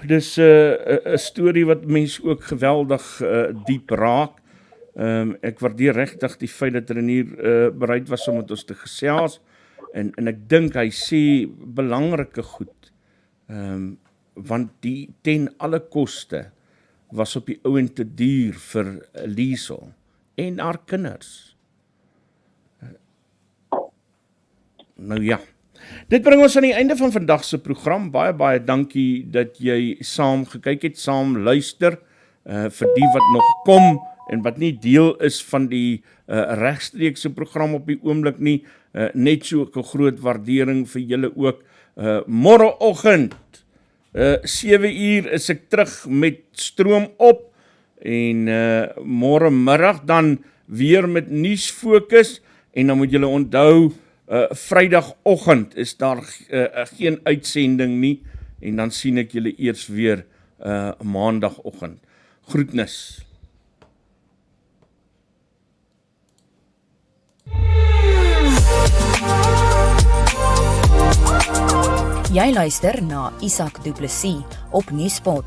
Dis 'n storie wat mense ook geweldig diep raak. Ek waardeer regtig die feit dat Renier bereid was om met ons te gesels. En ek dink hy sê belangrike goed, want die ten alle koste was op die ouen te duur vir Liezel en haar kinders. Nou ja, dit bring ons aan die einde van vandag se program. Baie dankie dat jy saam gekyk het, saam luister, vir die wat nog kom en wat nie deel is van die regstreekse program op die oomblik nie, net so 'n groot waardering vir julle ook. Môreoggend 7 uur is ek terug met Stroomop en môre middag dan weer met nuusfokus en dan moet julle onthou Vrydagoggend is daar geen uitsending nie en dan sien ek julle eers weer Maandagoggend. Groetnis. Jy luister na Isak Du Plessis op Nuuspod.